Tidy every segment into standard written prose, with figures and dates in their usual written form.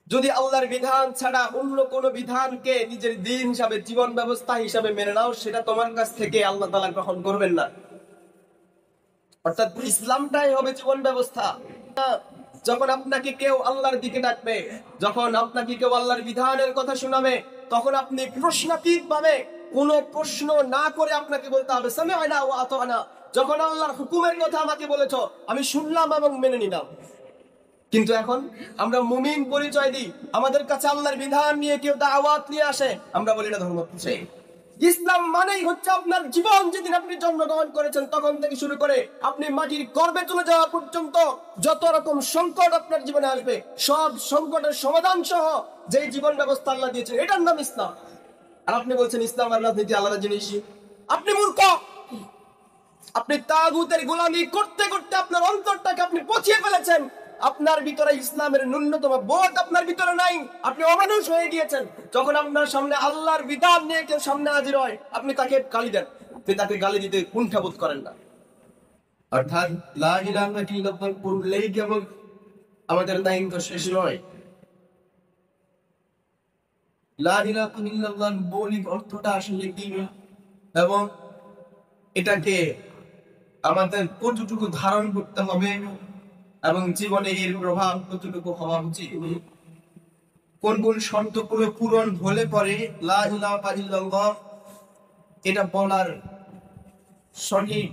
যদি আল্লাহর বিধান ছাড়া অন্য কোন বিধানকে নিজের দিন হিসাবে, জীবন ব্যবস্থা হিসাবে মেনে নাও, সেটা তোমার কাছ থেকে আল্লাহ তাআলা গ্রহণ করবেন না। অর্থাৎ ইসলামটাই হবে জীবন ব্যবস্থা। যখন আপনাকে কেউ আল্লাহর দিকে ডাকবে, যখন আপনাকে কেউ আল্লাহর বিধানের কথা শোনাবে, তখন আপনি প্রশ্নাতীত ভাবে কোনো প্রশ্ন না করে আপনাকে বলতে হবে সামি'না ওয়া আতা'না। যখন আল্লাহর হুকুমের কথা আমাকে বলেছো, আমি শুনলাম এবং মেনে নিলাম। কিন্তু এখন আমরা মুমিন পরিচয় দিই, আমাদের কাছে আল্লাহর বিধান নিয়ে কেউ দাওয়াত নিয়ে আসে, আমরা বলি না ধর্ম হচ্ছে ইসলাম। মানেই হচ্ছে আপনার জীবন, যেদিন আপনি জন্মগ্রহণ করেছেন তখন থেকে শুরু করে আপনি মাটির গর্ভে চলে যাওয়া পর্যন্ত যত রকম সংকট আপনার জীবনে আসবে, সব সংকটের সমাধান সহ যে জীবন ব্যবস্থা আল্লাহ দিয়েছেন, এটার নাম ইসলাম। আর আপনি বলছেন ইসলাম আর রাজনীতি আলাদা জিনিস। আপনি মূর্খ। আপনি তাগুতের গোলামি করতে করতে আপনার অন্তরটাকে আপনি পচিয়ে ফেলেছেন। আপনার ভিতরে ইসলামের ন্যূনতম বোধ আপনার ভিতরে নাই। আপনি অমানুষ হয়ে গিয়েছেন। যখন আপনার সামনে আল্লাহর বিধান নিয়ে কেউ সামনে হাজির হয়, আপনি তাকে গালি দেন। আপনি তাকে গালি দিতে কুণ্ঠাবোধ করেন না। অর্থাৎ লা ইলাহা ইল্লাল্লাহ বললেই কেবল আমাদের দায়িত্ব শেষ নয়। লা ইলাহা ইল্লাল্লাহ মৌলিক অর্থটা আসলে কি এবং এটাকে আমাদের কতটুকু ধারণ করতে হবে এবং জীবনে এর প্রভাব কতটুকু হওয়া উচিত, কোন কোন শর্তগুলো পূরণ হলে পরে লা ইলাহা ইল্লাল্লাহ এটা বলার সঠিক,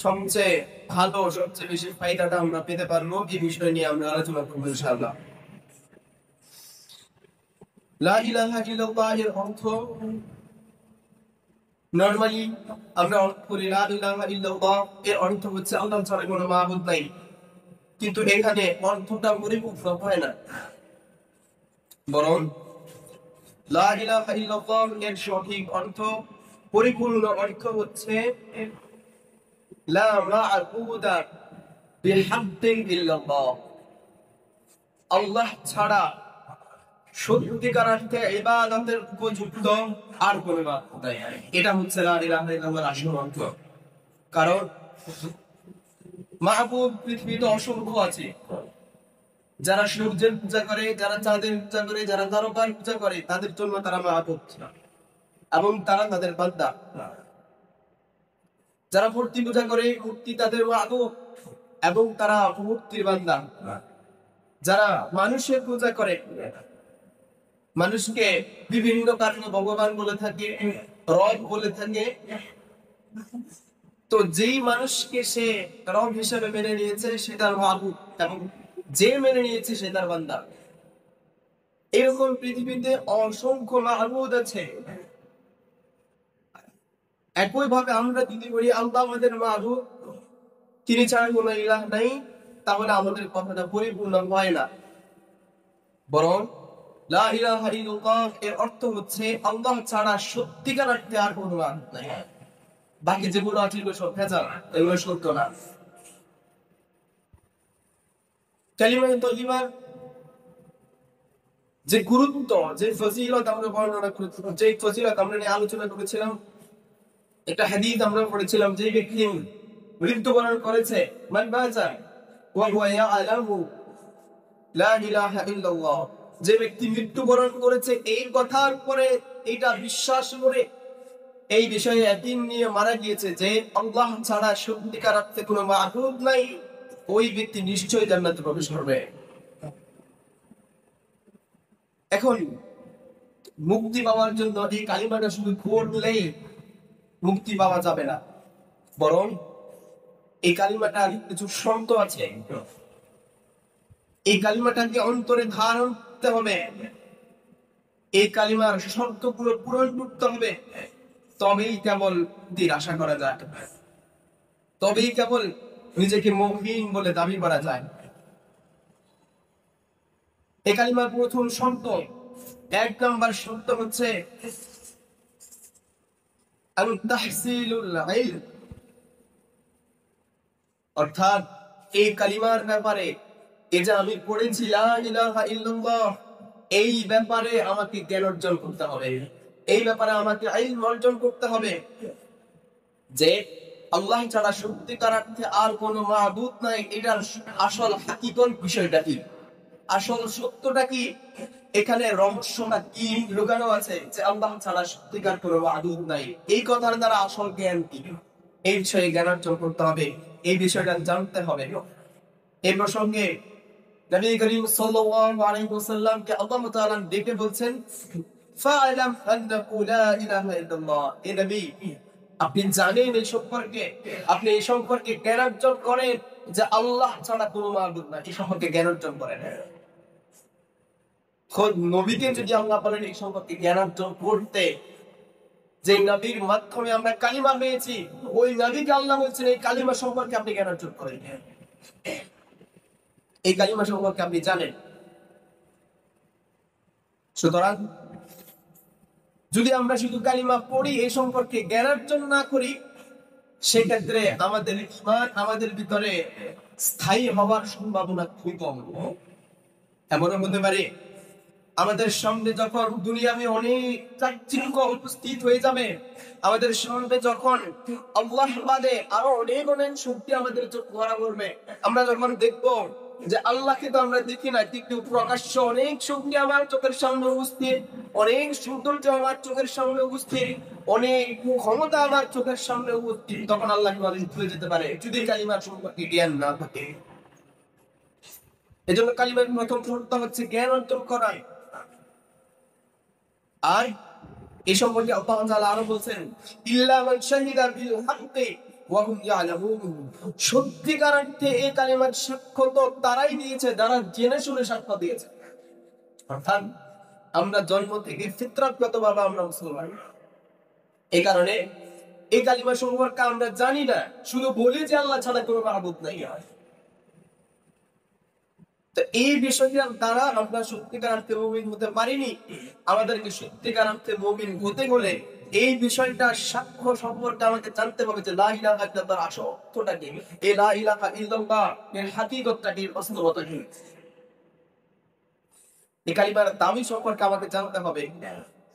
সবচেয়ে ভালো, সবচেয়ে বেশি ফায়দাটা আমরা পেতে পারবো, এই বিষয় নিয়ে আমরা আলোচনা করবো ইনশাআল্লাহ। লা ইলাহা ইল্লাল্লাহ এর অর্থ নরমালি আমরা অর্থ করি লা ইলাহা ইল্লাল্লাহ এর অর্থ হচ্ছে আল্লাহ ছাড়া কোনো মাবুদ নাই। কিন্তু এখানে অর্থটা পরিপূর্ণ হয় না, বরং লা ইলাহা ইল্লাল্লাহ এর সঠিক অর্থ, পরিপূর্ণ অর্থ হচ্ছে লা মা'বুদা বিহাক্কিন ইল্লাল্লাহ। আল্লাহ ছাড়া সত্যিকার অর্থে ইবাদতের উপযুক্ত আর কোনো মাবুদ নাই। এটা হচ্ছে লা ইলাহা ইল্লাল্লাহর আসল অর্থ। কারণ মাবুদ পৃথিবীতে অসংখ্য আছে। যারা সূর্যের পূজা করে, যারা চাঁদের পূজা করে, যারা তারকার পূজা করে, তাদের জন্য তারা মাবুদ এবং তারা তাদের বান্দা। যারা মূর্তি পূজা করে, মূর্তি তাদের মাবুদ এবং তারা মূর্তির বান্দা। যারা মানুষের পূজা করে, মানুষকে বিভিন্ন কারণে ভগবান বলে থাকে, রব বলে থাকে, তো যেই মানুষকে সে রব হিসেবে মেনে নিয়েছে সে তার মাবুদ এবং যে মেনে নিয়েছে সে তার বান্দা। এরকম পৃথিবীতে অসংখ্য মাবুদ আছে। একইভাবে আমরা যদি বলি আল্লাহ আমাদের মাবুদ, তিনি ছাড়া কোনো ইলাহ নাই, তাহলে আমাদের কথাটা পরিপূর্ণ হয় না। বরং লা ইলাহা ইল্লাল্লাহ এর অর্থ হচ্ছে আল্লাহ ছাড়া সত্যিকার অর্থে আর কোনো মাবুদ নাই। বাকি যেগুলো আছে এগুলো সব ভেজাল, এগুলো সত্য না। কালিমায়ে তাইয়্যিবার যে গুরুত্ব, যে ফজিলত আমরা বর্ণনা করেছিলাম, যে ফজিলত আমরা নিয়ে আলোচনা করেছিলাম, একটা হাদিস আমরা পড়েছিলাম, যে ব্যক্তি মৃত্যুবরণ করেছে মান বাজা ওয়া হুয়া ইয়ালামু লা ইলাহা ইল্লাল্লাহ, যে ব্যক্তি মৃত্যুবরণ করেছে এই কথার পরে এটা বিশ্বাস করে, এই বিষয়ে ইয়াকিন নিয়ে মারা গিয়েছে যে আল্লাহ ছাড়া সত্যিকার অর্থে কোনো মাবুদ নাই, ওই ব্যক্তি নিশ্চয়ই জান্নাতে প্রবেশ করবে। এখন মুক্তি পাওয়ার জন্য এই কালিমাটা শুধু পড়লেই মুক্তি পাওয়া যাবে না, বরং এই কালিমাটার কিছু শর্ত আছে। এই কালিমাটাকে অন্তরে ধারণ করতে হবে, এই কালিমার শর্তগুলো পূরণ করতে হবে, তবেই কেবল মুক্তির আশা করা যায়, তবেই কেবল নিজেকে মুমিন বলে দাবি করা যায়। এই কালিমার প্রথম শর্ত, 1 নম্বর শর্ত হচ্ছে আল-তাহসিলুল ইলম, অর্থাৎ এই কালিমার ব্যাপারে, এই যে আমি পড়েছি লা ইলাহা ইল্লাল্লাহ, এই ব্যাপারে আমাকে জ্ঞান অর্জন করতে হবে, এই ব্যাপারে আমাকে ইলম অর্জন করতে হবে যে আল্লাহ ছাড়া সত্যিকার অর্থে আর কোনো মাবুদ নাই। এটার আসল হাকিকত বিষয়টা কি, আসল সত্যটা কি, এখানে রহস্যটা কি লুকানো আছে, যে আল্লাহ ছাড়া সত্যিকার কোনো মাবুদ নাই, এই কথার দ্বারা আসল জ্ঞান কি, এই বিষয়ে জ্ঞান অর্জন করতে হবে, এই বিষয়টা জানতে হবে। এই প্রসঙ্গে নবী করিম সাল্লাল্লাহু আলাইহি ওয়াসাল্লামকে আল্লাহ তাআলা ডেকে বলছেন, ফা'লাম আন্নাহু লা ইলাহা ইল্লাল্লাহ, এ নবী আপনি জানেন এই সম্পর্কে, আপনি এই সম্পর্কে জ্ঞান অর্জন করেন যে আল্লাহ ছাড়া কোনো মাবুদ নাই, এই সম্পর্কে জ্ঞান অর্জন করেন। খোদ নবীকে যদি আল্লাহ বলেন এই সম্পর্কে জ্ঞান অর্জন করতে, যে নবীর মাধ্যমে আমরা কালিমা পেয়েছি, ওই নবীকে আল্লাহ বলছেন এই কালিমা সম্পর্কে আপনি জ্ঞান অর্জন করেন, এই কালিমা সম্পর্কে আপনি জানেন। সুতরাং যদি আমরা শুধু কালিমা পড়ি, এই সম্পর্কে জ্ঞান অর্জন না করি, সেক্ষেত্রে আমাদের ঈমান আমাদের ভিতরে স্থায়ী হওয়ার সম্ভাবনা খুবই কম। এমনও হতে পারে আমাদের সামনে যখন দুনিয়াতে অনেক চাকচিক্য উপস্থিত হয়ে যাবে, আমাদের সামনে যখন আল্লাহ বাদে আরো অনেক অনেক শক্তি আমাদের চোখ ধরা পড়বে, আমরা যখন দেখবো যে আল্লাহকে তো আমরা দেখি না, কিন্তু প্রকাশ্য অনেক শক্তি আমার চোখের সামনে উপস্থিত, অনেক সৌন্দর্য আমার চোখের সামনে উপস্থিত, অনেক ক্ষমতা আমার চোখের সামনে উপস্থিত, তখন আল্লাহকে আমাদের ভুলে যেতে পারে যদি কালিমার সম্পর্কে জ্ঞান না থাকে। এজন্য কালিমার প্রথম শর্ত হচ্ছে জ্ঞান অর্জন করা। আর এই সম্পর্কে আল্লাহ তাআলা আরো বলছেন, ইল্লা মান শাহিদা বিল হাক্কি ওয়া হুম ইয়ালামুন, সত্যিকার অর্থে এই কালিমার সাক্ষ্য তো তারাই দিয়েছে যারা জেনে শুনে সাক্ষ্য দিয়েছে। অর্থাৎ আমরা জন্ম থেকে ফিতরাতগতভাবে আমরা মুসলমান, এই কারণে এই কালিমা সম্পর্কে আমরা জানি না, শুধু বলি যে আল্লাহ ছাড়া কোনো মাবুদ নাই। তো এই বিষয়টার দ্বারা আমরা সত্যিকার অর্থে মুমিন হতে পারিনি। আমাদেরকে সত্যিকার অর্থে মুমিন হতে হলে এই বিষয়টা সাক্ষ্য সম্পর্কে আমাকে জানতে হবে যে লা ইলাহা ইল্লাল্লাহর আসল অর্থটা কি, এই লা ইলাহা ইল্লাল্লাহ এর হাকিকতটা কি, বাস্তবতা কি, এই কালিমার দাবি সম্পর্কে আমাকে জানতে হবে।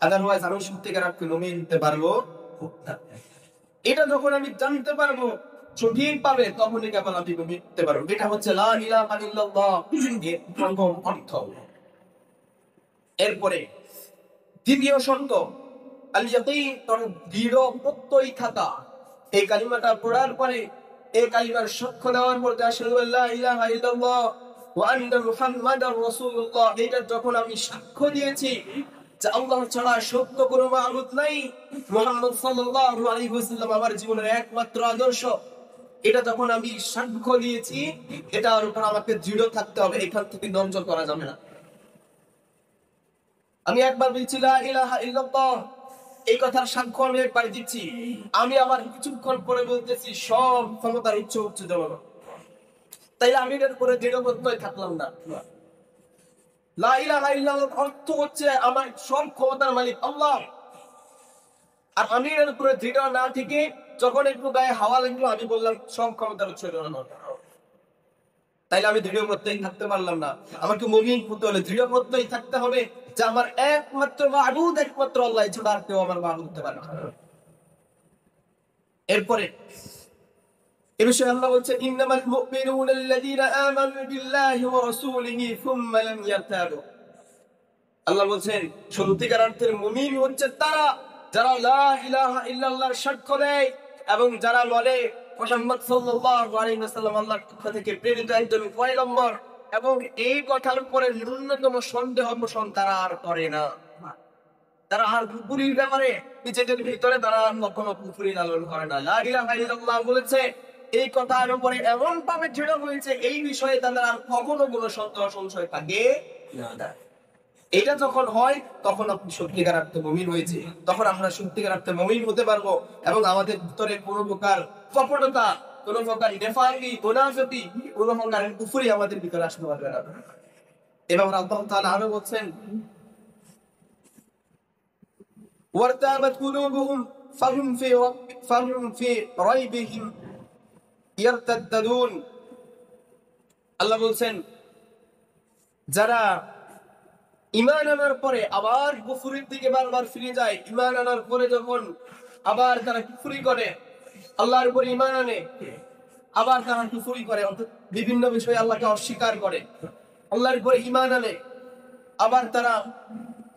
আদারওয়াইজ আমি সত্যিকার অর্থে মুমিন হতে পারবো না। এটা যখন আমি জানতে পারবো সঠিক পাবে, তখনই কেবল আমি বুঝতে পারবো। এটা হচ্ছে লা ইলাহা ইল্লাল্লাহ এর প্রথম অর্থ। এরপরে দ্বিতীয় শর্ত আল ইয়াকিন, দৃঢ় প্রত্যয় থাকা। এই কালিমাটা পড়ার পরে, এই কালিমার সাক্ষ্য দেওয়ার পর আশহাদু আল্লা ইলাহা ইল্লাল্লাহ ওয়া আন্না মুহাম্মাদার রাসূলুল্লাহ, এটা যখন আমি সাক্ষ্য দিয়েছি যে আল্লাহ ছাড়া সত্য কোনো মাবুদ নাই, মুহাম্মদ সাল্লাল্লাহু আলাইহি ওয়াসাল্লাম আমার জীবনের একমাত্র আদর্শ, এটা যখন আমি সাক্ষ্য দিয়েছি, এটার উপর আমাকে দৃঢ় থাকতে হবে, এখান থেকে নমজল করা যাবে না। আমি একবার বলছি লা ইলাহা ইল্লাল্লাহ, এই কথার সাক্ষ্য আমি একবার দিচ্ছি, আমি আবার কিছুক্ষণ পরে বলতেছি সব ক্ষমতার উচ্চ উচ্চ জনগণ, তাইলে আমি এর উপরে দৃঢ় প্রত্যয় থাকলাম না। লা ইলাহা ইল্লাল্লাহ অর্থ হচ্ছে আমার সব ক্ষমতার মালিক আল্লাহ, আর আমি এর উপরে দৃঢ় না থেকে যখন একটু গায়ে হাওয়া লাগলো আমি বললাম সব ক্ষমতার উৎস জনগণ, তাইলে আমি দৃঢ় প্রত্যয় থাকতে পারলাম না। আমাকে মুমিন হতে হলে দৃঢ় প্রত্যয় থাকতে হবে যে আমার একমাত্র মাবুদ একমাত্র আল্লাহ ছাড়া আর কেউ আমার মাবুদ হতে পারে না। এরপরে এই বিষয়ে আল্লাহ বলছেন, ইন্নামাল মুমিনুনা আল্লাযীনা আমানু বিল্লাহি ওয়া রাসূলিহি সুম্মা লাম ইয়ারতাবু। আল্লাহ বলছেন সত্যিকার অর্থের মুমিন হচ্ছে তারা যারা লা ইলাহা ইল্লাল্লাহর সাক্ষ্য দেয় এবং যারা বলে মুহাম্মদ সাল্লাল্লাহু আলাইহি ওয়াসাল্লাম আল্লাহর পক্ষ থেকে প্রেরিত একজন পয়গম্বর, এবং এই কথার উপরে ন্যূনতম সন্দেহ পোষণ তারা আর করে না। তারা আর কুফরির ব্যাপারে নিজেদের ভিতরে তারা কখনো কুফরি লালন করে না। লা ইলাহা ইল্লাল্লাহ বলেছে, এই কথার উপরে এমন ভাবে দৃঢ় হয়েছে, এই বিষয়ে তাদের আর কখনো কোনো সন্দেহ সংশয় থাকে না। এটা যখন হয় তখন আপনি সত্যিকার অর্থে মুমিন হয়েছে, তখন আমরা সত্যিকার অর্থে মুমিন হতে পারবো, এবং আমাদের ভিতরে কোনো প্রকার কপটতা, কোনো প্রকার নেফাকি, মুনাফিকি, কোনো প্রকার কুফরি আমাদের ভিতরে আসতে পারবে না। এবার আল্লাহ তাআলা আরো বলছেন, ওয়ারতাবাত কুলুবুহুম ফাহুম ফি রাইবিহিম ইয়ারতাদ্দুন। আল্লাহ বলছেন যারা ঈমান আনার পরে আবার কুফরির দিকে বারবার ফিরে যায়, ঈমান আনার পরে যখন আবার তারা কুফরি করে, আল্লাহর উপর ঈমান আনে আবার তারা কুফরি করে, অর্থাৎ বিভিন্ন বিষয়ে আল্লাহকে অস্বীকার করে, আল্লাহর উপরে ঈমান আনে, আবার তারা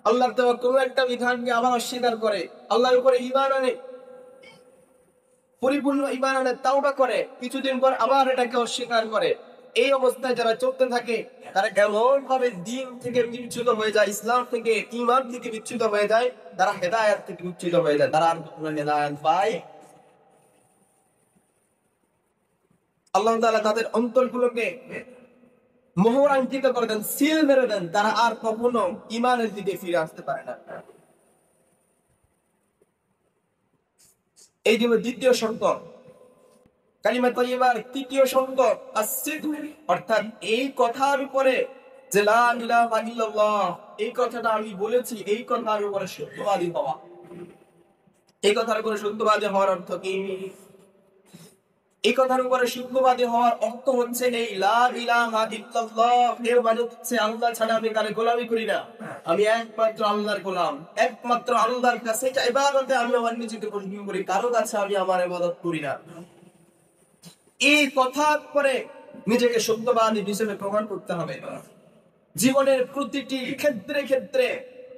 আল্লাহর দেওয়া কোনো একটা বিধানকে আবার অস্বীকার করে, আল্লাহর উপরে ঈমান আনে, পরিপূর্ণ ঈমান আনে, তাওবা করে, কিছুদিন পর আবার এটাকে অস্বীকার করে। এই অবস্থায় যারা চলতে থাকে তারা এমন ভাবে দ্বীন থেকে বিচ্যুত হয়ে যায়, ইসলাম থেকে, ঈমান থেকে বিচ্যুত হয়ে যায়, তারা হেদায়েত থেকে বিচ্যুত হয়ে যায়, তারা আর কখনো হেদায়েত পায়। আল্লাহ তাআলা তাদের অন্তরগুলোকে মোহর আঙ্কিত করে দেন, সিল মেরে দেন, তারা আর কখনো ঈমানের দিকে ফিরে আসতে পারে না। এই যে দ্বিতীয় শর্ত, কালিমা তাইয়্যিবার তৃতীয় শর্ত as-সিদক, অর্থাৎ এই কথার উপরে যে লা ইলাহা ইল্লাল্লাহ, এই কথাটা আমি বলেছি, এই কথার উপরে সত্যবাদী হওয়া। এই কথার উপরে সত্যবাদী হওয়ার অর্থ কি? এই কথার উপরে সত্যবাদী হওয়ার অর্থ হচ্ছে এই লা ইলাহা ইল্লাল্লাহ এর মানে হচ্ছে আল্লাহ ছাড়া আমি কারো গোলামি করি না, আমি একমাত্র আল্লাহর গোলাম, একমাত্র আল্লাহর কাছে ইবাদতে আমি আমার নিজেকে পরিণত করি, কারো কাছে আমি আমার ইবাদত করি না। এই কথার পরে নিজেকে সত্যবাদী হিসেবে প্রমাণ করতে হবে। জীবনের প্রতিটি ক্ষেত্রে ক্ষেত্রে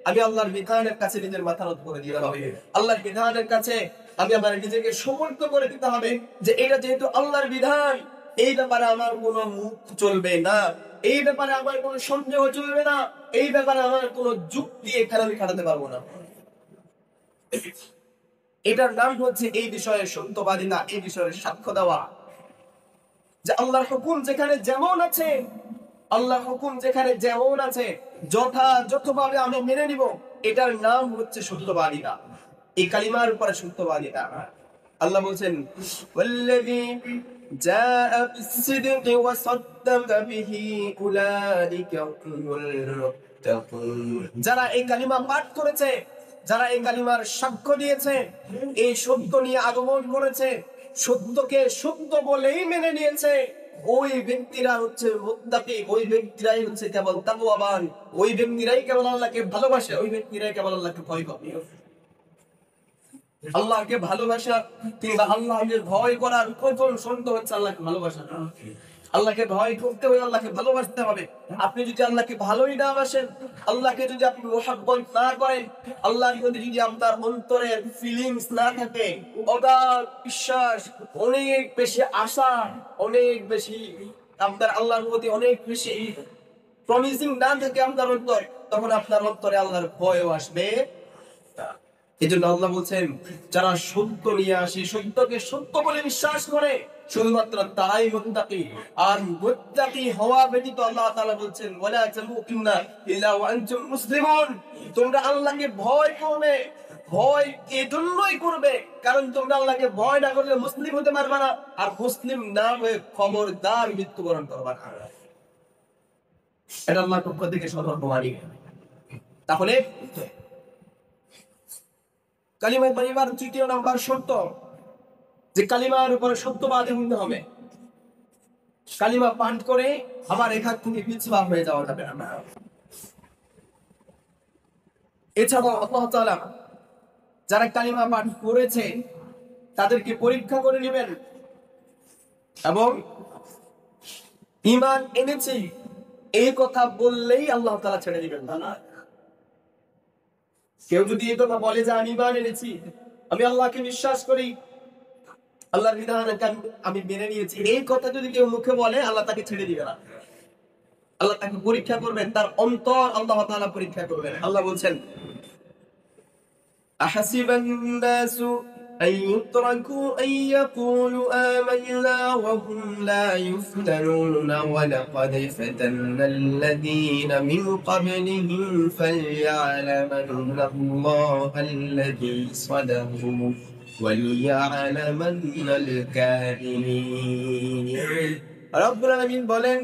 আমি আল্লাহর বিধানের কাছে নিজের মাথা নত করে দিতে হবে, আল্লাহর বিধানের কাছে আমি আমার নিজেকে সমর্থ করে দিতে হবে যে এটা যেহেতু আল্লাহর বিধান, এই ব্যাপারে আমার কোনো মুখ চলবে না, এই ব্যাপারে আমার কোনো সন্দেহ চলবে না, এই ব্যাপারে আমার কোনো যুক্তি এখানে আমি খাটাতে পারবো না। এটার নাম হচ্ছে এই বিষয়ে সত্যবাদিতা, এই বিষয়ে সাক্ষ্য দেওয়া যে আল্লাহর হুকুম যেখানে যেমন আছে, আল্লাহর হুকুম যেখানে যেমন আছে যথাযথভাবে আমি মেনে নিব, এটার নাম হচ্ছে সত্যবাদিতা, এই কালিমার উপরে সত্যবাদিতা। আল্লাহ বলছেন ওয়াল্লাযী জাআ বিস-সিদকি ওয়া সাদ্দাকা বিহি উলাইকা হুমুল মুত্তাকুন, যারা এই কালিমা পাঠ করেছে, যারা এই কালিমার সাক্ষ্য দিয়েছে, এই সত্য নিয়ে আগমন করেছে, সত্যকে সত্য বলেই মেনে নিয়েছে, ওই ব্যক্তিরা হচ্ছে মুত্তাকি, ওই ব্যক্তিরাই হচ্ছে কেবল তাকওয়াবান, ওই ব্যক্তিরাই কেবল আল্লাহকে ভালোবাসে, ওই ব্যক্তিরাই কেবল আল্লাহকে ভয় করে। আল্লাহকে ভালোবাসা কিংবা আল্লাহকে ভয় করার প্রথম শর্ত হচ্ছে আল্লাহকে ভালোবাসা। আল্লাহকে ভয় করতে হবে, আল্লাহকে ভালোবাসতে হবে। আপনি যদি আল্লাহকে ভালোই না বাসেন, আল্লাহকে যদি আপনি মুহাব্বত না করেন, আল্লাহর প্রতি যদি আপনার অন্তরের ফিলিংস না থাকে, অগাধ বিশ্বাস, অনেক বেশি আশা, অনেক বেশি আপনার আল্লাহর প্রতি অনেক বেশি প্রমিসিং না থাকে আপনার অন্তর, তখন আপনার অন্তরে আল্লাহর ভয়ও আসবে। এই জন্য আল্লাহ বলছেন যারা সত্য নিয়ে আসে, সত্যকে সত্য বলে বিশ্বাস করে, শুধুমাত্র তারাই মুত্তাকি। আর মুত্তাকি হওয়া ব্যতীত আল্লাহ তাআলা বলছেন ওয়ালা তামুতুন্না ইল্লা ওয়া আনতুম মুসলিমুন, তোমরা আল্লাহকে ভয় করবে, ভয় এজন্যই করবে কারণ তোমরা আল্লাহকে ভয় না করলে মুসলিম হতে পারবে না, আর মুসলিম না হয়ে খবরদার মৃত্যুবরণ করবে না। এটা আল্লাহর পক্ষ থেকে সতর্কবাণী। তাহলে কালিমা তাইয়্যিবার তৃতীয় নাম্বার শর্ত যে কালিমার উপরে সত্যবাদী হতে হবে। কালিমা পাঠ করে আবার এখান থেকে পিছপা হয়ে যাওয়া যাবে না। এছাড়াও আল্লাহ তাআলা যারা কালিমা পাঠ করেছে তাদেরকে পরীক্ষা করে নেবেন এবং ঈমান এনেছি এই কথা বললেই আল্লাহ তাআলা ছেড়ে দিবেন না। কেউ যদি এই কথা বলে যে আমি ঈমান এনেছি, আমি আল্লাহকে বিশ্বাস করি, আল্লাহর বিধানকে আমি মেনে নিয়েছি, এই কথা যদি কেউ মুখে বলে আল্লাহ তাকে ছেড়ে দিবে না। আল্লাহ তাকে পরীক্ষা করবেন, তার অন্তর আল্লাহ তাআলা পরীক্ষা করবেন। আল্লাহ বলছেন আহাসিবান নাসু আন ইউতরাকু আন ইয়াকুলু আমান্না ওয়া হুম লা ইফতানুনা ওয়া লাকাদ ফাতান্নাল্লাযীনা মিন ক্বাবলিহিম ফালইয়ালামান্নাল্লাহাল্লাযী সাদাকু ওয়ালিয়ালামান্নাল কাযিবিন। রব্বুল আলামিন বলেন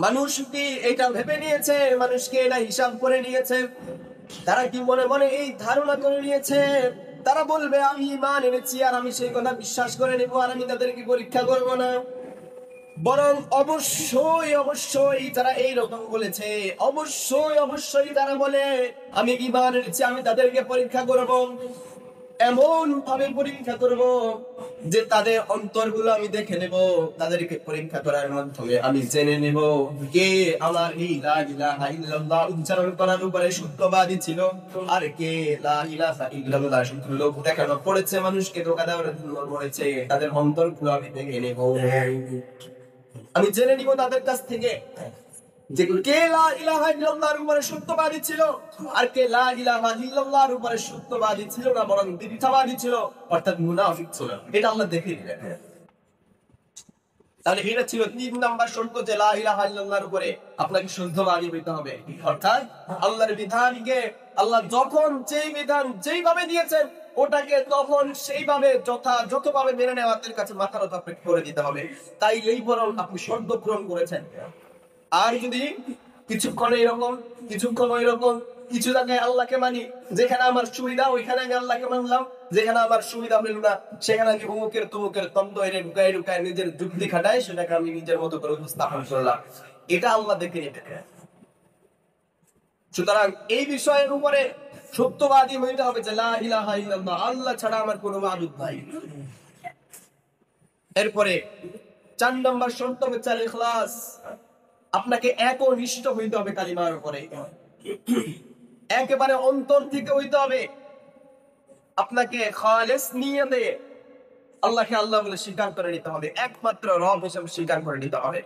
মানুষটি এটা ভেবে নিয়েছে, মানুষকে এটা হিসাব করে নিয়েছে, তারা কি মনে মনে এই ধারণা করে নিয়েছে, তারা বলবে আমি ঈমান এনেছি আর আমি সেই কথা বিশ্বাস করে নেব আর আমি তাদেরকে পরীক্ষা করব না। বরং অবশ্যই অবশ্যই যারা এইরকম বলেছে, অবশ্যই অবশ্যই তারা বলে আমি ঈমান এনেছি, আমি তাদেরকে পরীক্ষা করব। এমন ভাবে পরীক্ষা করব যে তাদের অন্তরগুলো আমি দেখে নেব, তাদেরকে পরীক্ষা করার মাধ্যমে আমি জেনে নেব কে আমার এই লা ইলাহা ইল্লাল্লাহ উচ্চারণ করার উপরে সত্যবাদী ছিল, আর কে লা ইলাহা ইল্লাল্লাহ শুধু লোক দেখানো পড়েছে, মানুষকে ধোঁকা দেওয়ার জন্য পড়েছে। তাদের অন্তরগুলো আমি দেখে নেব, আমি জেনে নিব তাদের কাছ থেকে যে কে লা ইলাহা ইল্লাল্লাহর উপরে সত্যবাদী ছিল আর কে লা ইলাহা ইল্লাল্লাহর উপরে সত্যবাদী ছিল না, বরং মিথ্যাবাদী ছিল, অর্থাৎ মুনাফিক ছিল। এটা আল্লাহ দেখে দিলেন। তাহলে এটা ছিল 3 নাম্বার শর্ত যে লা ইলাহা ইল্লাল্লাহর উপরে আপনাকে শুদ্ধবাদী হইতে হবে, অর্থাৎ আল্লাহর বিধানকে আল্লাহ যখন যেই বিধান যেইভাবে দিয়েছেন ওটাকে তখন সেইভাবে যথাযথভাবে মেনে নেওয়ার কাছে মাথা নত করে দিতে হবে। তাই এই বরং আপনি শর্ত পূরণ করেছেন। আর যদি কিছুক্ষণ এরকম কিছুক্ষণ ওইরকম, কিছু জায়গায় আল্লাহকে মানি, যেখানে আমার সুবিধা ওইখানে আমি আল্লাহকে মানলাম, যেখানে আমার সুবিধা হইল না সেখানে আমি অমুকের তমুকের তন্ত্র এনে ঢুকাই ঢুকাই নিজের যুক্তি খাটাই সেটাকে আমি নিজের মতো করে উপস্থাপন করলাম। এটা আল্লাহ দেখে নিতে। সুতরাং এই বিষয়ের উপরে সত্যবাদী হইতে হবে যে লা ইলাহা ইল্লাল্লাহ, আল্লাহ ছাড়া আমার কোনো মাবুদ নাই। এরপরে 4 নম্বর শর্ত হচ্ছে আল ইখলাস, আপনাকে একনিষ্ঠ হইতে হবে কালিমার উপরে, একেবারে অন্তর থেকে হইতে হবে। আপনাকে খালেস নিয়তে আল্লাহকে আল্লাহ বলে স্বীকার করে নিতে হবে, একমাত্র রব হিসেবে স্বীকার করে নিতে হবে।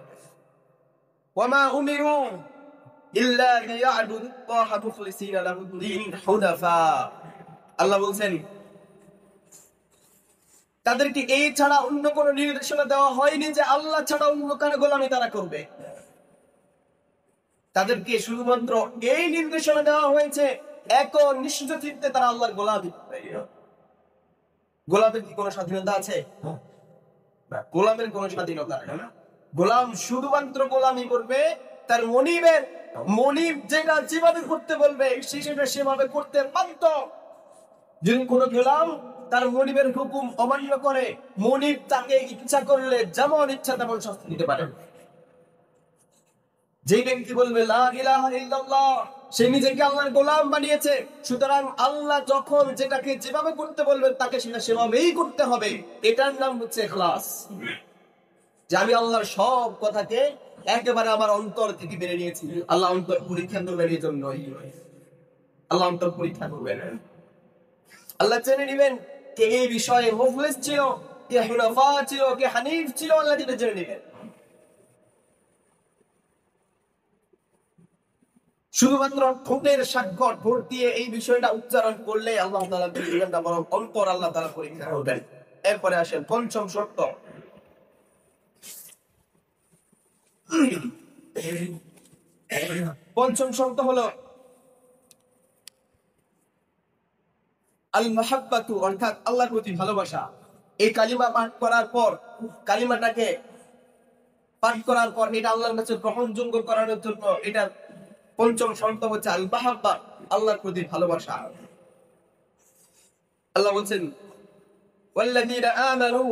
ওয়ামা উমিরু ইল্লা লিয়াবুদুল্লাহ মুখলিসিনা লাহুদ্দীন হুনাফা, আল্লাহ বলেন তাদেরকে এই ছাড়া অন্য কোনো নির্দেশনা দেওয়া হয়নি যে আল্লাহ ছাড়া অন্য কারো গোলামি তারা করবে। তাদেরকে শুধুমাত্র এই নির্দেশনা দেওয়া হয়েছে একনিষ্ঠ চিত্তে তারা আল্লাহর গোলামি করবে। গোলামের কি কোনো স্বাধীনতা আছে? গোলামের কোনো স্বাধীনতা নেই। গোলাম শুধুমাত্র গোলামি করবে তার মনিব যেটা যেভাবে করতে বলবে সেটা সেভাবে করতে বাধ্য। যদি কোনো গোলাম তার মনিবের হুকুম অমান্য করে, মনিব তাকে ইচ্ছা করলে যেমন ইচ্ছা তেমন শাস্তি দিতে পারে। যে ব্যক্তি বলবে লা ইলাহা ইল্লাল্লাহ, সে নিজেকে আল্লাহর গোলাম বানিয়েছে। সুতরাং আল্লাহ যখন যেটাকে যেভাবে করতে বলবেন তাকে সেটা সেভাবেই করতে হবে। এটার নাম হচ্ছে ইখলাস, যে আমি আল্লাহর সব কথাকে একেবারে আমার অন্তর থেকে মেনে নিয়েছি। আল্লাহ অন্তর পরীক্ষা করবেন, এই জন্য আল্লাহ অন্তর পরীক্ষা করবেন। আল্লাহ জেনে নেবেন কে এই বিষয়ে মুখলিস ছিল, কে হুনাফা ছিল, কে হানিফ ছিল, আল্লাহ যেটা জেনে নেবেন। শুধুমাত্র ঠোঁটের স্বাক্ষর ভোট দিয়ে এই বিষয়টা উচ্চারণ করলে আল্লাহ তাআলা দিবেন না, বরং অন্তর আল্লাহ তাআলা পরীক্ষা করবেন। এরপরে আসেন পঞ্চম শর্ত। পঞ্চম শর্ত হলো আল মাহাব্বাতু, অর্থাৎ আল্লাহর প্রতি ভালোবাসা। এই কালিমা পাঠ করার পর, কালিমাটাকে পাঠ করার পর এটা আল্লাহর কাছে গ্রহণযোগ্য করানোর জন্য এটা পঞ্চম শর্ত হচ্ছে আল মাহাব্বা, আল্লাহর প্রতি ভালোবাসা। আল্লাহ বলেন ওয়াল্লাযীনা আমানু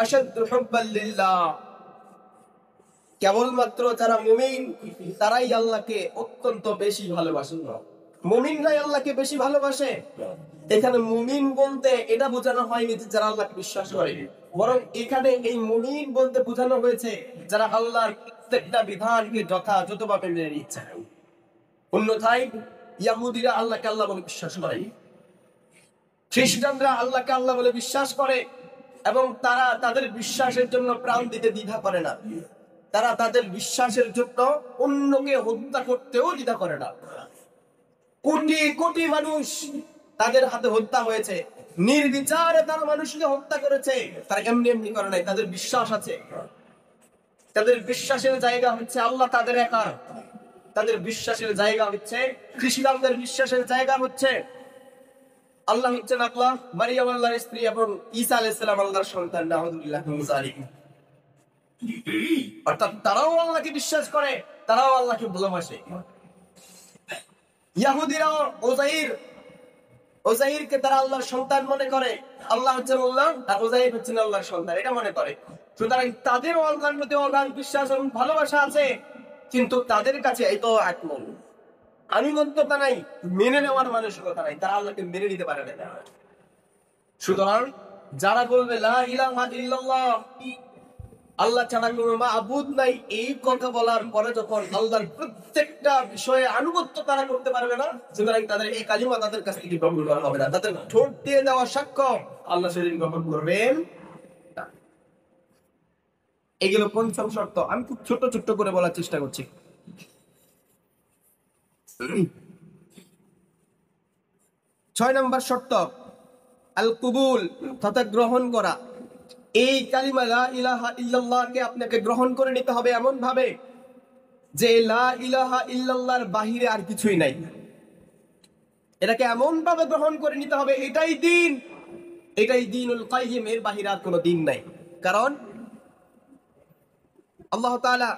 আশাদ্দু হুব্বান লিল্লাহ, কেবলমাত্র যারা মুমিন তারাই আল্লাহকে অত্যন্ত বেশি ভালোবাসে। মুমিনরাই আল্লাহকে বেশি ভালোবাসে। এখানে মুমিন বলতে এটা বোঝানো হয়নি যে যারা আল্লাহকে বিশ্বাস করে, বরং এখানে এই মুমিন বলতে বোঝানো হয়েছে যারা আল্লাহর প্রত্যেকটা বিধানকে যথাযথভাবে মেনে নিচ্ছে। অন্যথায় ইহুদিরা আল্লাহকে আল্লাহ বলে বিশ্বাস করে, খ্রিস্টানরা আল্লাহকে আল্লাহ বলে বিশ্বাস করে, এবং তারা তাদের বিশ্বাসের জন্য প্রাণ দিতে দ্বিধা করে না। তারা তাদের বিশ্বাসের জন্য অন্যকে হত্যা করতেও দ্বিধা করে না। কোটি কোটি মানুষ তাদের হাতে হত্যা হয়েছে, নির্বিচারে তারা মানুষকে হত্যা করেছে। তারা এমনি এমনি করে নাই, তাদের বিশ্বাস আছে। তাদের বিশ্বাসের জায়গা হচ্ছে আল্লাহ তাদের একা। তাদের বিশ্বাসের জায়গা হচ্ছে, খ্রিস্টানদের বিশ্বাসের জায়গা হচ্ছে আল্লাহ হচ্ছেন আল্লাহ, মারিয়াম আল্লাহর স্ত্রী এবং ঈসা আলাইহিস সালাম আল্লাহর সন্তান। নাউযুবিল্লাহি মিন যালিক। অর্থাৎ তারাও আল্লাহকে বিশ্বাস করে, তারাও আল্লাহকে ভালোবাসে। ইহুদিরাও ওজাইরকে তারা আল্লাহর সন্তান মনে করে। আল্লাহ হচ্ছেন আল্লাহ আর ওজাইর হচ্ছেন আল্লাহর সন্তান, এটা মনে করে। সুতরাং তাদেরও আল্লাহর প্রতি অগাধ বিশ্বাস এবং ভালোবাসা আছে, কিন্তু তাদের কাছে এই তো আকমল আনুগত্যতা নাই, মেনে নেওয়ার মানসিকতা নাই। তারা আল্লাহকে মেনে নিতে পারে না। সুতরাং যারা বলবে লা ইলাহা ইল্লাল্লাহ, আল্লাহ ছাড়া কোনো মাবুদ নাই, এই কথা বলার পরে যখন আল্লাহর প্রত্যেকটা বিষয়ে আনুগত্য তারা করতে পারবে না, সুতরাং তাদের এই কালিমা তাদের কাছ থেকে গ্রহণ করা হবে না। তাদের ঠোঁট দিয়ে দেওয়া সাক্ষ্য আল্লাহ সেদিন গ্রহণ করবেন না। এগুলো পঞ্চম শর্ত। আমি খুব ছোট ছোট করে বলার চেষ্টা করছি। 6 নম্বর শর্ত আল কুবুল, তথা গ্রহণ করা। এই কালিমা লা ইলাহা ইল্লাল্লাহকে আপনাকে গ্রহণ করে নিতে হবে এমন ভাবে যে লা ইলাহা ইল্লাল্লাহর বাহিরে আর কিছুই নাই। এটাকে এমন ভাবে গ্রহণ করে নিতে হবে এটাই দ্বীন, এটাই দ্বীনুল কাইয়িম, এর বাহিরে আর কোনো দ্বীন নাই। কারণ আল্লাহ তাআলা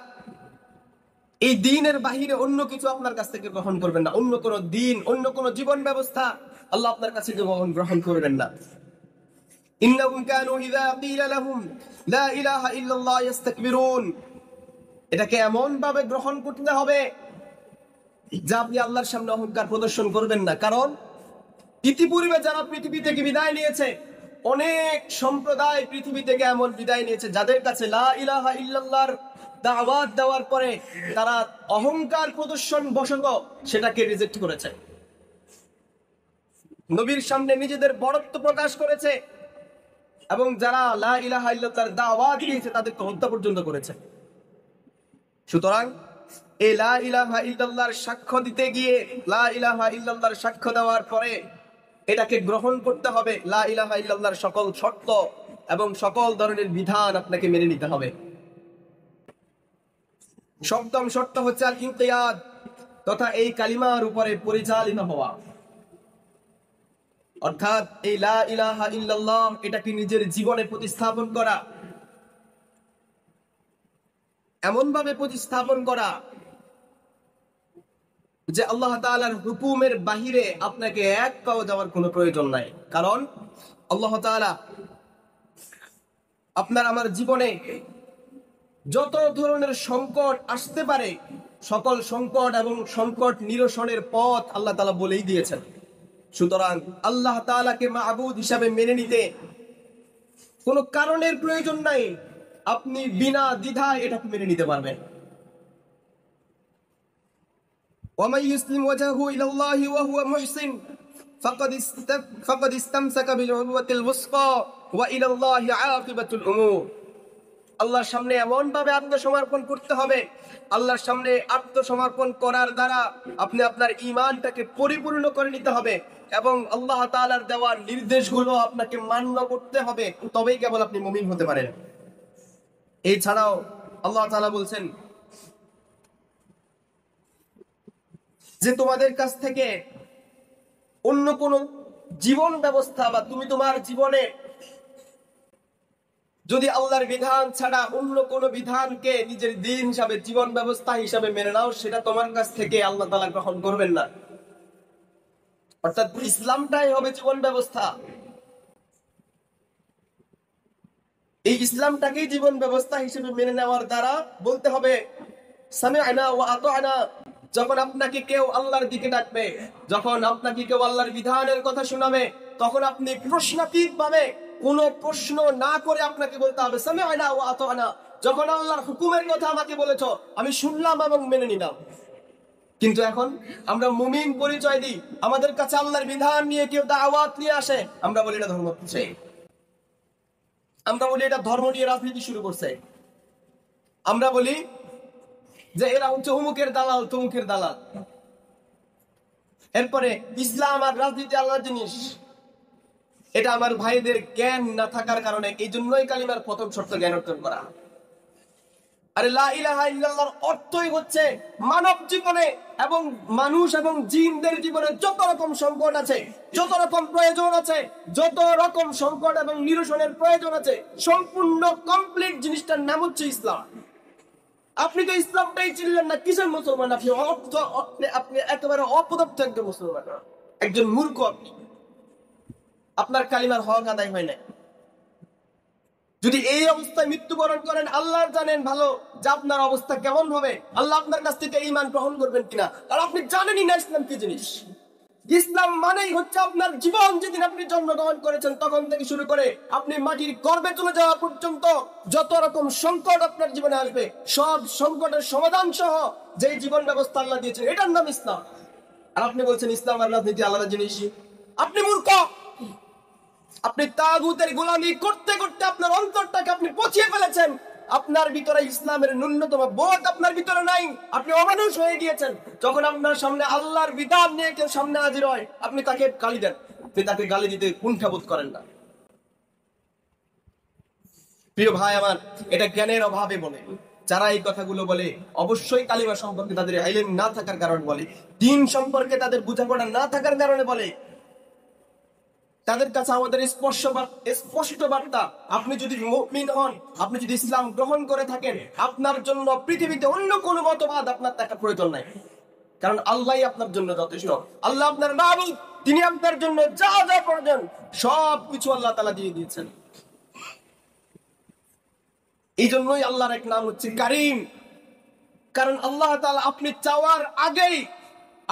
এই দ্বীনের বাহিরে অন্য কিছু আপনার কাছ থেকে গ্রহণ করবেন না। অন্য কোনো দ্বীন, অন্য কোনো জীবন ব্যবস্থা আল্লাহ আপনার কাছে গ্রহণ করবেন না। ইন্নাহুম কানু ইযা কিলা লাহুম লা ইলাহা ইল্লাল্লাহ ইস্তাকবিরুন। এটাকে এমন ভাবে গ্রহণ করতে হবে যে আপনি আল্লাহর সামনে অহংকার প্রদর্শন করবেন না। কারণ ইতিপূর্বে যারা পৃথিবী থেকে বিদায় নিয়েছে, অনেক সম্প্রদায় পৃথিবী থেকে এমন বিদায় নিয়েছে যাদের কাছে লা ইলাহা ইল্লাল্লাহর দাওয়াত দেওয়ার পরে তারা অহংকার প্রদর্শন বশত সেটাকে রিজেক্ট করেছে, নবীর সামনে নিজেদের বড়ত্ব প্রকাশ করেছে, এবং যারা লা ইলাহা ইল্লাল্লাহর দাওয়াত দিয়েছে তাদেরকে হত্যা পর্যন্ত করেছে। সুতরাং এই লা ইলাহা ইল্লাল্লাহর সাক্ষ্য দিতে গিয়ে, লা ইলাহা ইল্লাল্লাহর সাক্ষ্য দেওয়ার পরে এটাকে গ্রহণ করতে হবে। লা ইলাহা ইল্লাল্লাহর সকল শর্ত এবং সকল ধরনের বিধান আপনাকে মেনে নিতে হবে। সপ্তম শর্ত হচ্ছে আল ইনকিয়াদ, তথা এই কালিমার উপরে পরিচালিত হওয়া। অর্থাৎ এই লা ইলাহা ইল্লাল্লাহ এটাকে নিজের জীবনে প্রতিস্থাপন করা, এমন ভাবে প্রতিস্থাপন করা যে আল্লাহ তাআলার হুকুমের বাহিরে আপনাকে এক পাও যাওয়ার কোনো প্রয়োজন নাই। কারণ আল্লাহ তাআলা আপনার আমার জীবনে যত ধরনের সংকট আসতে পারে, সকল সংকট এবং সংকট নিরসনের পথ আল্লাহ তাআলা বলেই দিয়েছেন। সুতরাং আল্লাহ তাআলাকে মাবুদ হিসাবে মেনে নিতে কোনো কারণের প্রয়োজন নাই, আপনি বিনা দ্বিধায় এটাকে মেনে নিতে পারবেন। ومن يسلم وجهه إلى الله وهو محسن فقد استمسك بالعروة الوثقى وإلى الله عاقبة الأمور। আল্লাহর সামনে এমন ভাবে আত্মসমর্পণ করতে হবে, আল্লাহর সামনে আত্মসমর্পণ করার দ্বারা আপনি আপনার ঈমানটাকে পরিপূর্ণ করে নিতে হবে এবং আল্লাহ তাআলার দেওয়া নির্দেশগুলো আপনাকে মান্য করতে হবে, তবেই কেবল আপনি মুমিন হতে পারেন। এছাড়াও আল্লাহ তাআলা বলছেন যে তোমাদের কাছ থেকে অন্য কোন জীবন ব্যবস্থা বা তুমি তোমার জীবনে যদি আল্লাহর বিধান ছাড়া অন্য কোন বিধানকে নিজের দ্বীন হিসাবে, জীবন ব্যবস্থা হিসাবে মেনে নাও, সেটা তোমার কাছ থেকে আল্লাহ তাআলা গ্রহণ করবেন না। অর্থাৎ ইসলামটাই হবে জীবন ব্যবস্থা। এই ইসলামটাকেই জীবন ব্যবস্থা হিসেবে মেনে নেওয়ার দ্বারা বলতে হবে সামি'না ওয়া আতা'না। যখন আপনাকে কেউ আল্লাহর দিকে ডাকবে, যখন আপনাকে কেউ আল্লাহর বিধানের কথা শোনাবে, তখন আপনি প্রশ্নাতীত ভাবে কোনো প্রশ্ন না করে আপনাকে বলতে হবে সামি'না ওয়া আতা'না। যখন আল্লাহর হুকুমের কথা আমাকে বলেছো, আমি শুনলাম এবং মেনে নিলাম। কিন্তু এখন আমরা মুমিন পরিচয় দিই, আমাদের কাছে আল্লাহর বিধান নিয়ে কেউ দাওয়াত নিয়ে আসে, আমরা বলি এটা ধর্ম করছে, আমরা বলি এটা ধর্ম নিয়ে রাজনীতি শুরু করছে, আমরা বলি যে এরা হচ্ছে অমুকের দালাল, তমুকের দালাল। এরপরে ইসলাম আর রাজনীতি আলাদা জিনিস, এটা আমার ভাইদের জ্ঞান না থাকার কারণে, এই জন্যই কালিমার প্রথম শর্ত জ্ঞান অর্জন করা। আরে লা ইলাহা ইল্লাল্লাহর অর্থই হচ্ছে মানব জীবনে এবং মানুষ এবং জিনদের জীবনে যত রকম সংকট আছে, যত রকম প্রয়োজন আছে, যত রকম সংকট এবং নিরসনের প্রয়োজন আছে, সম্পূর্ণ কমপ্লিট জিনিসটার নাম হচ্ছে ইসলাম। আপনি তো ইসলামটাই চিনলেন না, কিসের মুসলমান আপনি? আপনি একেবারে অপদার্থ একজন মুসলমান, একজন মূর্খ আপনি। আপনার কালিমার হক আদায় হয় না। যদি এই অবস্থায় মৃত্যুবরণ করেন, আল্লাহ জানেন ভালো যে আপনার অবস্থা কেমন হবে, আল্লাহ আপনার কাছ থেকে ঈমান গ্রহণ করবেন কিনা, আর আপনি জানেনই না ইসলাম কি জিনিস। ইসলাম মানেই হচ্ছে আপনার জীবন যেদিন আপনি জন্মগ্রহণ করেছেন তখন থেকে শুরু করে আপনি মাটির গর্ভে চলে যাওয়া পর্যন্ত যত রকম সংকট আপনার জীবনে আসবে সব সংকটের সমাধান সহ যে জীবন ব্যবস্থা আল্লাহ দিয়েছেন এটার নাম ইসলাম। আর আপনি বলছেন ইসলাম আর রাজনীতি আলাদা জিনিস। আপনি মূর্খ। আপনি তাগুতের গোলামি করতে করতে আপনার অন্তরটাকে আপনি পচিয়ে ফেলেছেন। আপনার ভিতরে ইসলামের ন্যূনতম বোধ আপনার ভিতরে নাই। আপনি অমানুষ হয়ে গিয়েছেন। যখন আপনার সামনে আল্লাহর বিধান নিয়ে কেউ সামনে হাজির হয় আপনি তাকে গালি দেন, আপনি তাকে গালি দিতে কুণ্ঠাবোধ করেন না। প্রিয় ভাই আমার, এটা জ্ঞানের অভাবে বলে। যারা এই কথাগুলো বলে অবশ্যই কালিমা সম্পর্কে তাদের ইলম না থাকার কারণে বলে, দ্বীন সম্পর্কে তাদের বোঝাপড়া না থাকার কারণে বলে। তাদের কাছে আমাদের স্পষ্ট বার্তা, আপনি যদি মুমিন হন, আপনি যদি ইসলাম গ্রহণ করে থাকেন, আপনার জন্য পৃথিবীতে অন্য কোনো মতবাদ আপনার দেখা প্রয়োজন নাই। কারণ আল্লাহই আপনার জন্য যথেষ্ট। আল্লাহ আপনার মাবুদ, তিনি আপনার জন্য যা যা প্রয়োজন সব কিছু আল্লাহ তাআলা দিয়ে দিয়েছেন। এই জন্যই আল্লাহর এক নাম হচ্ছে কারীম। কারণ আল্লাহ তাআলা আপনি চাওয়ার আগেই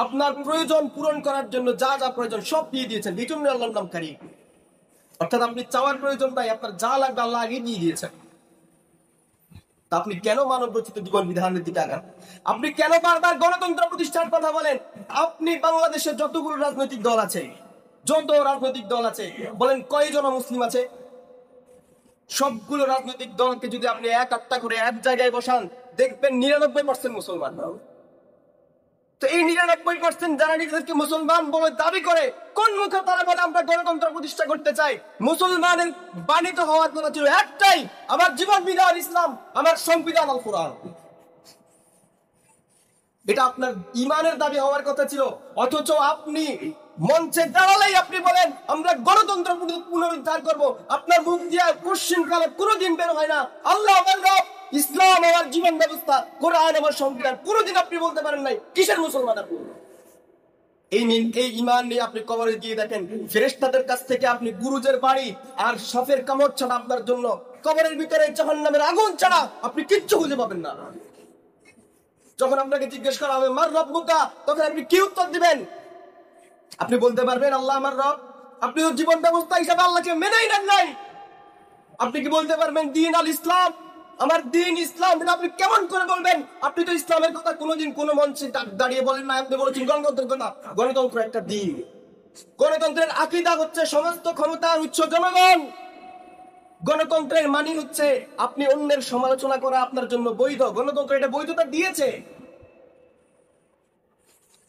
আপনার প্রয়োজন পূরণ করার জন্য যা যা প্রয়োজন সব দিয়ে দিয়েছেন। এই জন্য আল্লাহর নাম কারীম। অর্থাৎ আপনি চাওয়ার প্রয়োজন নাই, আপনার যা লাগবে আল্লাহ আগে দিয়ে দিয়েছেন। তা আপনি কেন মানব রচিত জীবন বিধানের দিকে আগান? আপনি কেন বারবার গণতন্ত্র প্রতিষ্ঠার কথা বলেন? আপনি বাংলাদেশে যতগুলো রাজনৈতিক দল আছে, বলেন কয়জন মুসলিম আছে? সবগুলো রাজনৈতিক দলকে যদি আপনি এক আটটা করে এক জায়গায় বসান, দেখবেন 99% মুসলমান। তো এই 99% যারা নিজেদেরকে মুসলমান বলে দাবি করে, কোন মুখে তারা বলে আমরা গণতন্ত্র প্রতিষ্ঠা করতে চাই? মুসলমানের বাণিত হওয়ার কথা ছিল একটাই, আমার জীবন বিধান ইসলাম, আমার সংবিধান আল কোরআন। এটা আপনার ইমানের দাবি হওয়ার কথা ছিল। অথচ আপনি মঞ্চে দাঁড়ালেই আপনি বলেন আমরা গণতন্ত্র পুনরুদ্ধার করব। আপনার মুখ দিয়ে কোশ্চিন কালে কোনোদিন বের হয় না আল্লাহ আমার রব, ইসলাম আমার জীবন ব্যবস্থা, কোরআন আমার সংবিধান। কোনোদিন আপনি বলতে পারেন নাই। কিসের মুসলমান আপনি? এই ইমান নিয়ে আপনি কবরে গিয়ে দেখেন, ফেরেশতাদের কাছ থেকে আপনি গুরুজের বাড়ি আর সাফের কামড় ছাড়া আপনার জন্য কবরের ভিতরে জাহান্নামের আগুন ছাড়া আপনি কিচ্ছু খুঁজে পাবেন না। যখন আপনাকে জিজ্ঞেস করা হবে মার রব্বুকা, তখন আপনি কি উত্তর দিবেন? আপনি বলতে পারবেন আল্লাহ আমার রব? আপনি তো জীবন ব্যবস্থা হিসাবে আল্লাহকে মেনেই নেন নাই। আপনি কি বলতে পারবেন দ্বীন আল ইসলাম, আমার দ্বীন ইসলাম? আপনি কেমন করে বলবেন? আপনি তো ইসলামের কথা কোনোদিন কোনো মঞ্চে দাঁড়িয়ে বলেন না। আপনি বলেছেন গণতন্ত্রের কথা। গণতন্ত্র একটা দ্বীন। গণতন্ত্রের আকীদা হচ্ছে সমস্ত ক্ষমতার উৎস জনগণ। গণতন্ত্রের মানে হচ্ছে আপনি অন্যের সমালোচনা করা আপনার জন্য বৈধ। গণতন্ত্র এটা বৈধতা দিয়েছে।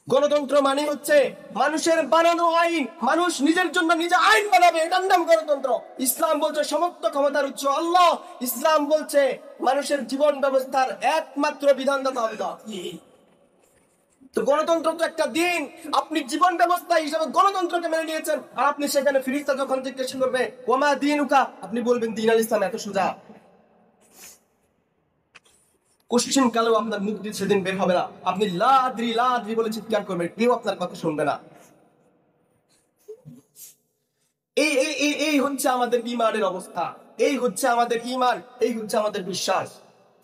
গণতন্ত্র মানে হচ্ছে মানুষের বানানো আইন, মানুষ নিজের জন্য নিজে আইন বানাবে, এটার নাম গণতন্ত্র। ইসলাম বলছে সমস্ত ক্ষমতার উৎস আল্লাহ। ইসলাম বলছে মানুষের জীবন ব্যবস্থার একমাত্র বিধানদাতা আল্লাহ। তো গণতন্ত্র তো একটা দিন, আপনি জীবন ব্যবস্থা হিসেবে গণতন্ত্রকে মেনে নিয়েছেন। আর আপনি সেখানে ফেরেশতা যখন জিজ্ঞেস করবে ওমা দীনুকা, আপনি বলবেন দ্বীন আল ইসলাম। এত সোজা? কোশ্চিন কালেও আপনার মুখ দিয়ে সেদিন বের হবে না। আপনি লা আদ্রি বলে চিৎকার করবেন, কেউ আপনার কথা শুনবে না। এই হচ্ছে আমাদের ঈমানের অবস্থা। এই হচ্ছে আমাদের ঈমান, এই হচ্ছে আমাদের বিশ্বাস।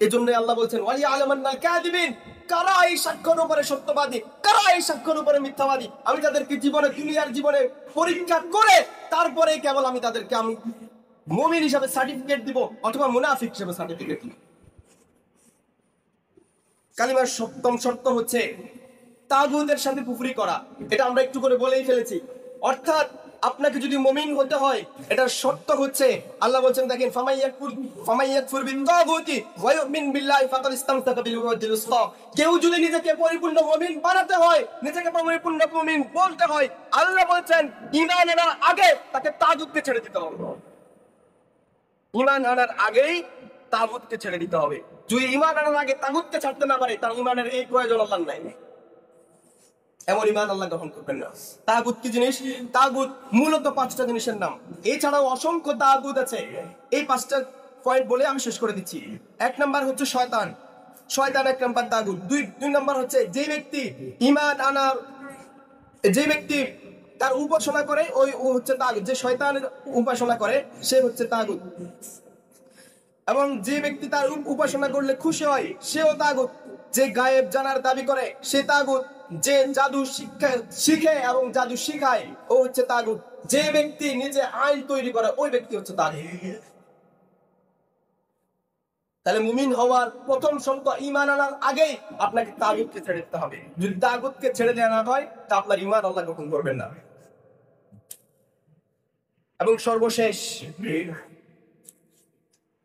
এজন্য আল্লাহ বলছেন ওয়ালি আলামান্নাল কাযিবিন, কারা এই সাক্ষ্যের উপরে সত্যবাদী, কারা এই সাক্ষ্যের উপরে মিথ্যাবাদী। আমি তাদেরকে দুনিয়ার জীবনে পরীক্ষা করে তারপরে কেবল আমি তাদেরকে মুমিন হিসাবে সার্টিফিকেট দিব অথবা মুনাফিক হিসাবে সার্টিফিকেট দিব। কালিমার সপ্তম শর্ত হচ্ছে তাগুতের সাথে কুফরি করা। এটা আমরা একটু করে বলেই ফেলেছি। অর্থাৎ আপনাকে যদি মুমিন হতে হয়, এটার শর্ত হচ্ছে আল্লাহ বলছেন দেখেন ফামাইয়াকফুর বিত্তাগুতি ওয়া ইউমিন বিল্লাহি ফাকাদ ইসতামসাকা বিল উরওয়াতিল উসকা। কেউ যদি নিজেকে পরিপূর্ণ মুমিন বানাতে হয়, নিজেকে পরিপূর্ণ মুমিন বলতে হয়, আল্লাহ বলছেন ঈমান আনার আগে তাকে তাগুতকে ছেড়ে দিতে হবে। ঈমান আনার আগেই তাগুতকে ছেড়ে দিতে হবে। যদি ঈমান আনার আগে তাগুতকে ছাড়তে না পারে, তার ঈমানের এই প্রয়োজন আল্লাহ নাই। এমন ঈমান আল্লাহ গ্রহণ করবেন না। তাগুত কি জিনিস? তাগুত মূলত 5টা জিনিসের নাম। এছাড়াও অসংখ্য তাগুত আছে। এই 5টা পয়েন্ট বলে আমি শেষ করে দিচ্ছি। 1 নাম্বার হচ্ছে শয়তান। শয়তান 1 নাম্বার তাগুত। 2 নাম্বার হচ্ছে যে ব্যক্তি তার উপাসনা করে ও হচ্ছে তাগুত। যে শয়তানের উপাসনা করে সে হচ্ছে তাগুত। এবং যে ব্যক্তি তার উপাসনা করলে খুশি হয় সেও তাগুত। যে গায়েব জানার দাবি করে সে তাগুত। যে জাদু শিখে এবং জাদু শিখায় ও হচ্ছে তাগুত। যে ব্যক্তি নিজে আইন তৈরি করে ওই ব্যক্তি হচ্ছে তাগুত। তাহলে মুমিন হওয়ার প্রথম শর্ত ঈমান আনার আগেই আপনাকে তাগুতকে ছেড়ে দিতে হবে। যদি তাগুতকে ছেড়ে দেওয়া না হয় তা আপনার ঈমান আল্লাহ গ্রহণ করবেন না। এবং সর্বশেষ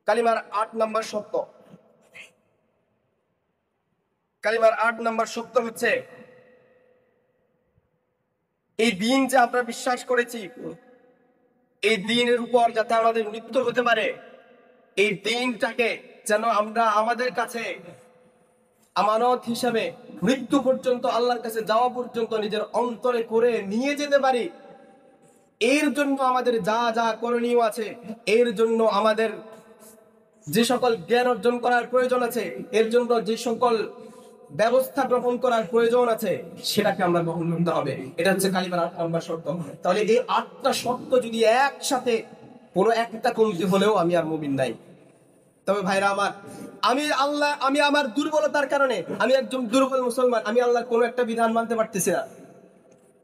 কালিমার 8 নম্বর শর্ত। কালিমার 8 নম্বর শর্ত হচ্ছে এই দিন যে আমরা বিশ্বাস করেছি, এই দিনের উপর যাতে আমাদের মৃত্যু হতে পারে, এই দিনটাকে যেন আমরা আমাদের কাছে আমানত হিসাবে মৃত্যু পর্যন্ত, আল্লাহর কাছে যাওয়া পর্যন্ত নিজের অন্তরে করে নিয়ে যেতে পারি। এর জন্য আমাদের যা যা করণীয় আছে, এর জন্য আমাদের যে সকল জ্ঞান অর্জন করার প্রয়োজন আছে, এর জন্য যে সকল ব্যবস্থা গ্রহণ করার প্রয়োজন আছে, সেটাকে আমরা গ্রহণ করতে হবে। এটা হচ্ছে কালিমার 8 নম্বর শর্ত। তাহলে এই 8টা শর্ত যদি একসাথে কোনো একটা কমতি হলেও আমি আর মুমিন নাই। তবে ভাইরা আমার, আমি আমার দুর্বলতার কারণে, আমি একজন দুর্বল মুসলমান, আমি আল্লাহর কোনো একটা বিধান মানতে পারতেছি না।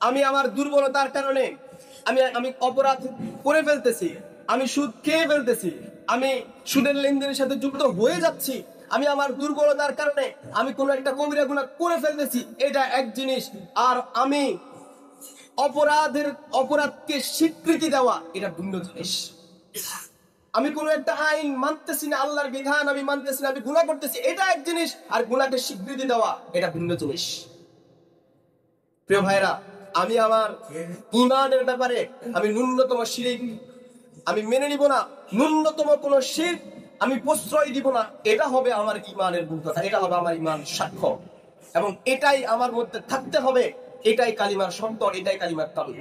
আমি আমার দুর্বলতার কারণে আমি অপরাধ করে ফেলতেছি, আমি সুদ খেয়ে ফেলতেছি, আমি সুদের লেনদেনের সাথে যুক্ত হয়ে যাচ্ছি, আমি আমার দুর্বলতার কারণে আমি কোনো একটা কবিরা গুনাহ করে ফেলতেছি, এটা এক জিনিস। আর আমি অপরাধকে স্বীকৃতি দেওয়া, এটা ভিন্ন জিনিস। আমি কোনো একটা আইন মানতেছি না, আল্লাহর বিধান আমি মানতেছি না, আমি গুনাহ করতেছি, এটা এক জিনিস। আর গুনাহকে স্বীকৃতি দেওয়া, এটা ভিন্ন জিনিস। প্রিয় ভাইরা, আমি আমার ঈমানের ব্যাপারে আমি ন্যূনতম শিরক আমি মেনে নিব না, ন্যূনতম কোনো শিরক আমি প্রশ্রয় দিব না। এটা হবে আমার ঈমানের পূর্ণতা, এটা হবে আমার ঈমান সাক্ষ্য, এবং এটাই আমার মধ্যে থাকতে হবে। এটাই কালিমার শর্ত, এটাই কালিমার তাবিদ।